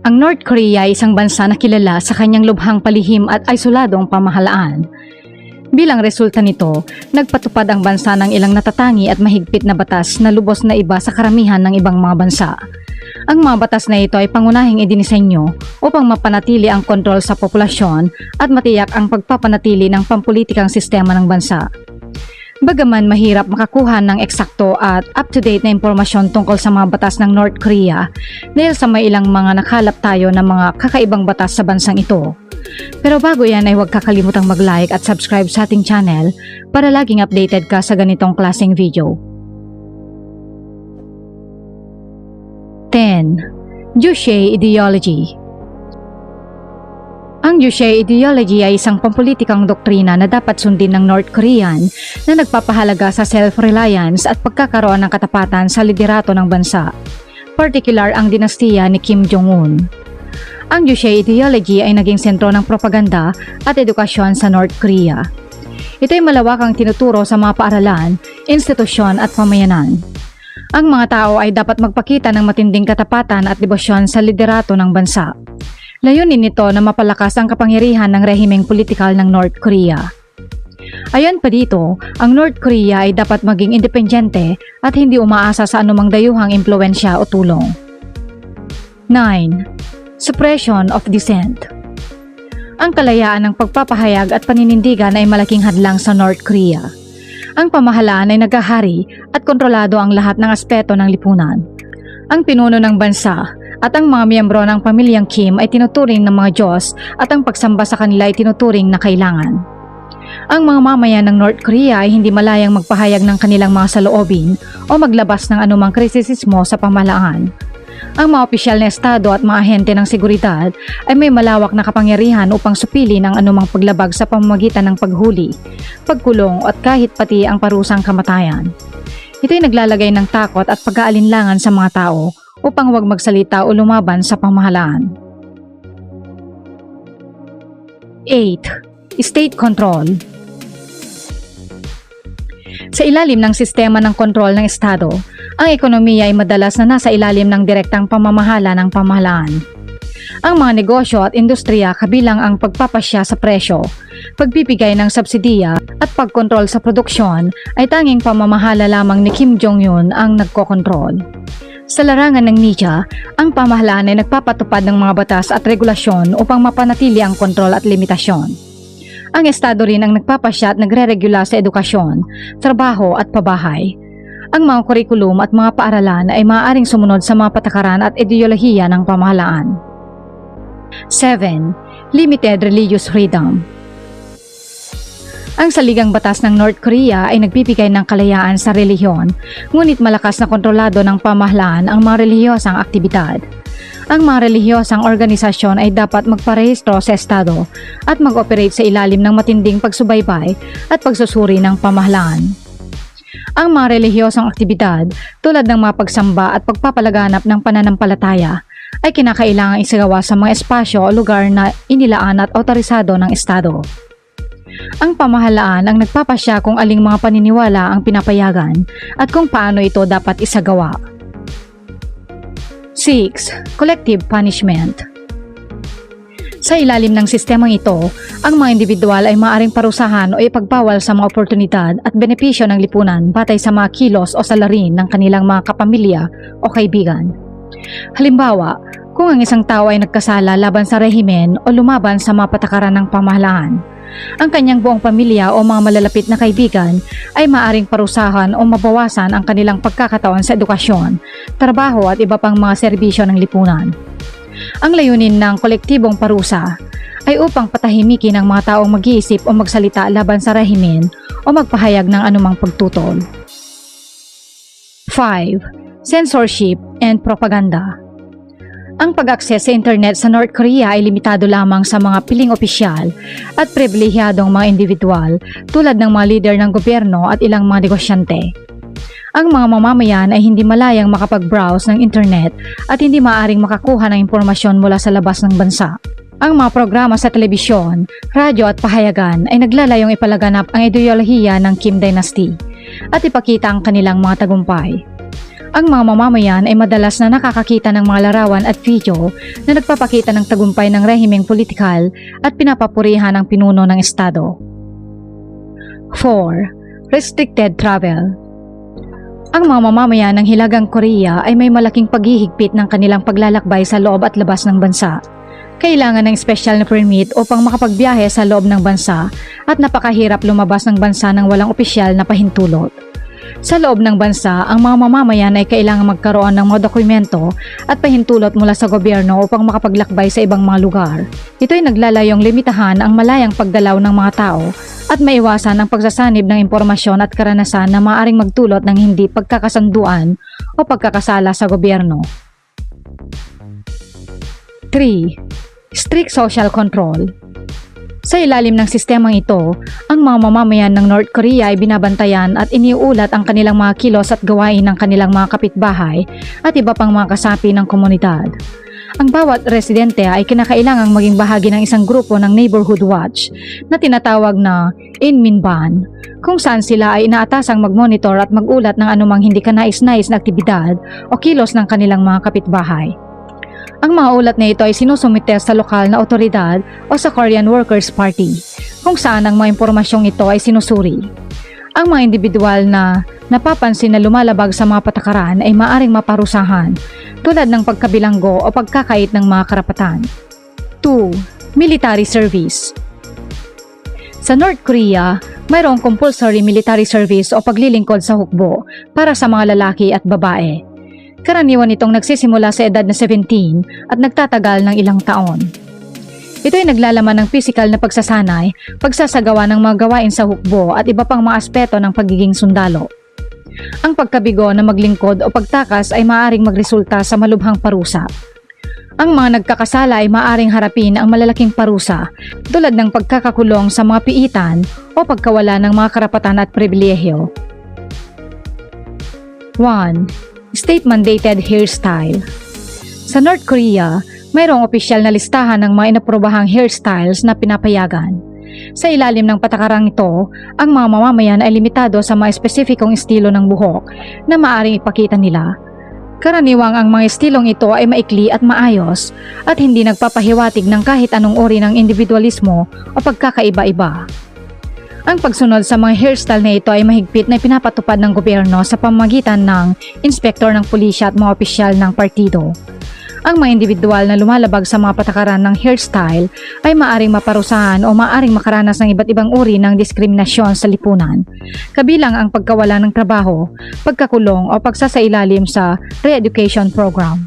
Ang North Korea ay isang bansa na kilala sa kanyang lubhang palihim at isoladong pamahalaan. Bilang resulta nito, nagpatupad ang bansa ng ilang natatangi at mahigpit na batas na lubos na iba sa karamihan ng ibang mga bansa. Ang mga batas na ito ay pangunahing idinisenyo upang mapanatili ang kontrol sa populasyon at matiyak ang pagpapanatili ng pampulitikang sistema ng bansa. Bagaman mahirap makakuha ng eksakto at up-to-date na impormasyon tungkol sa mga batas ng North Korea dahil sa may ilang mga nakalap tayo ng mga kakaibang batas sa bansang ito. Pero bago yan ay huwag kakalimutang mag-like at subscribe sa ating channel para laging updated ka sa ganitong klaseng video. 10. Juche Ideology. Ang Juche Ideology ay isang pampulitikang doktrina na dapat sundin ng North Korean na nagpapahalaga sa self-reliance at pagkakaroon ng katapatan sa liderato ng bansa, partikular ang dinastiya ni Kim Jong-un. Ang Juche Ideology ay naging sentro ng propaganda at edukasyon sa North Korea. Ito ay malawakang tinuturo sa mga paaralan, institusyon at pamayanan. Ang mga tao ay dapat magpakita ng matinding katapatan at debosyon sa liderato ng bansa. Layunin nito na mapalakas ang kapangyarihan ng rehimeng politikal ng North Korea. Ayon pa dito, ang North Korea ay dapat maging independyente at hindi umaasa sa anumang dayuhang impluwensya o tulong. 9. Suppression of dissent. Ang kalayaan ng pagpapahayag at paninindigan ay malaking hadlang sa North Korea. Ang pamahalaan ay naghahari at kontrolado ang lahat ng aspeto ng lipunan. Ang pinuno ng bansa at ang mga miyembro ng pamilyang Kim ay tinuturing ng mga Diyos at ang pagsamba sa kanila ay tinuturing na kailangan. Ang mga mamayan ng North Korea ay hindi malayang magpahayag ng kanilang mga saloobin o maglabas ng anumang kritisismo sa pamahalaan. Ang mga opisyal na estado at mga ahente ng seguridad ay may malawak na kapangyarihan upang supili ng anumang paglabag sa pamamagitan ng paghuli, pagkulong at kahit pati ang parusang kamatayan. Ito ay naglalagay ng takot at pag-aalinlangan sa mga tao upang huwag magsalita o lumaban sa pamahalaan. 8. State control. Sa ilalim ng sistema ng kontrol ng Estado, ang ekonomiya ay madalas na nasa ilalim ng direktang pamamahala ng pamahalaan. Ang mga negosyo at industriya kabilang ang pagpapasya sa presyo, pagbibigay ng subsidiya at pagkontrol sa produksyon ay tanging pamamahala lamang ni Kim Jong-un ang nagkokontrol. Sa larangan ng media, ang pamahalaan ay nagpapatupad ng mga batas at regulasyon upang mapanatili ang kontrol at limitasyon. Ang Estado rin ang nagpapasya at nagre-regula sa edukasyon, trabaho at pabahay. Ang mga kurikulum at mga paaralan ay maaaring sumunod sa mga patakaran at ideolohiya ng pamahalaan. 7. Limited religious freedom. Ang saligang batas ng North Korea ay nagbibigay ng kalayaan sa relihiyon, ngunit malakas na kontrolado ng pamahalaan ang mga relihiyosang aktibidad. Ang mga relihiyosang organisasyon ay dapat magparehistro sa Estado at mag-operate sa ilalim ng matinding pagsubaybay at pagsusuri ng pamahalaan. Ang mga relihiyosang aktibidad tulad ng mga pagsamba at pagpapalaganap ng pananampalataya ay kinakailangang isagawa sa mga espasyo o lugar na inilaan at otorisado ng Estado. Ang pamahalaan ang nagpapasya kung aling mga paniniwala ang pinapayagan at kung paano ito dapat isagawa. 6. Collective punishment. Sa ilalim ng sistemang ito, ang mga individual ay maaaring parusahan o ipagbawal sa mga oportunidad at benepisyo ng lipunan batay sa mga kilos o salarin ng kanilang mga kapamilya o kaibigan. Halimbawa, kung ang isang tao ay nagkasala laban sa rehimen o lumaban sa mga patakaran ng pamahalaan, ang kanyang buong pamilya o mga malalapit na kaibigan ay maaaring parusahan o mabawasan ang kanilang pagkakataon sa edukasyon, trabaho at iba pang mga serbisyo ng lipunan. Ang layunin ng kolektibong parusa ay upang patahimikin ang mga taong mag-iisip o magsalita laban sa rehimen o magpahayag ng anumang pagtutol. 5. Censorship and propaganda. Ang pag-akses sa internet sa North Korea ay limitado lamang sa mga piling opisyal at pribilehiyadong mga individual tulad ng mga lider ng gobyerno at ilang mga negosyante. Ang mga mamamayan ay hindi malayang makapag-browse ng internet at hindi maaaring makakuha ng impormasyon mula sa labas ng bansa. Ang mga programa sa telebisyon, radyo at pahayagan ay naglalayong ipalaganap ang ideolohiya ng Kim Dynasty at ipakita ang kanilang mga tagumpay. Ang mga mamamayan ay madalas na nakakakita ng mga larawan at video na nagpapakita ng tagumpay ng rehimeng politikal at pinapapurihan ng pinuno ng estado. 4. Restricted travel. Ang mga mamamayan ng Hilagang Korea ay may malaking paghihigpit ng kanilang paglalakbay sa loob at labas ng bansa. Kailangan ng espesyal na permit upang makapagbiyahe sa loob ng bansa at napakahirap lumabas ng bansa ng walang opisyal na pahintulot. Sa loob ng bansa, ang mga mamamayan ay kailangan magkaroon ng mga dokumento at pahintulot mula sa gobyerno upang makapaglakbay sa ibang mga lugar. Ito ay naglalayong limitahan ang malayang pagdalaw ng mga tao at maiwasan ang pagsasanib ng impormasyon at karanasan na maaaring magdulot ng hindi pagkakasunduan o pagkakasala sa gobyerno. 3. Strict social control. Sa ilalim ng sistemang ito, ang mga mamamayan ng North Korea ay binabantayan at iniuulat ang kanilang mga kilos at gawain ng kanilang mga kapitbahay at iba pang mga kasapi ng komunidad. Ang bawat residente ay kinakailangang maging bahagi ng isang grupo ng Neighborhood Watch na tinatawag na Inminban, kung saan sila ay inaatasang mag-monitor at mag-ulat ng anumang hindi kanais-nais na aktibidad o kilos ng kanilang mga kapitbahay. Ang mga ulat na ito ay sinusumite sa lokal na otoridad o sa Korean Workers' Party, kung saan ang mga impormasyong ito ay sinusuri. Ang mga individual na napapansin na lumalabag sa mga patakaran ay maaring maparusahan, tulad ng pagkabilanggo o pagkakait ng mga karapatan. 2. Military service. Sa North Korea, mayroong compulsory military service o paglilingkod sa hukbo para sa mga lalaki at babae. Karaniwan itong nagsisimula sa edad na 17 at nagtatagal ng ilang taon. Ito ay naglalaman ng pisikal na pagsasanay, pagsasagawa ng mga gawain sa hukbo at iba pang mga aspeto ng pagiging sundalo. Ang pagkabigo na maglingkod o pagtakas ay maaaring magresulta sa malubhang parusa. Ang mga nagkakasala ay maaaring harapin ang malalaking parusa tulad ng pagkakakulong sa mga piitan o pagkawala ng mga karapatan at pribilehyo. 1. State-mandated hairstyle. Sa North Korea, mayroong opisyal na listahan ng mga inaprobahang hairstyles na pinapayagan. Sa ilalim ng patakarang ito, ang mga mamamayan ay limitado sa mga espesipikong estilo ng buhok na maaaring ipakita nila. Karaniwang ang mga estilong ito ay maikli at maayos at hindi nagpapahiwatig ng kahit anong uri ng individualismo o pagkakaiba-iba. Ang pagsunod sa mga hairstyle na ito ay mahigpit na pinapatupad ng gobyerno sa pamamagitan ng inspektor ng pulisya at mga opisyal ng partido. Ang mga individual na lumalabag sa mga patakaran ng hairstyle ay maaring maparusahan o maaring makaranas ng iba't ibang uri ng diskriminasyon sa lipunan, kabilang ang pagkawala ng trabaho, pagkakulong o pagsasailalim sa re-education program.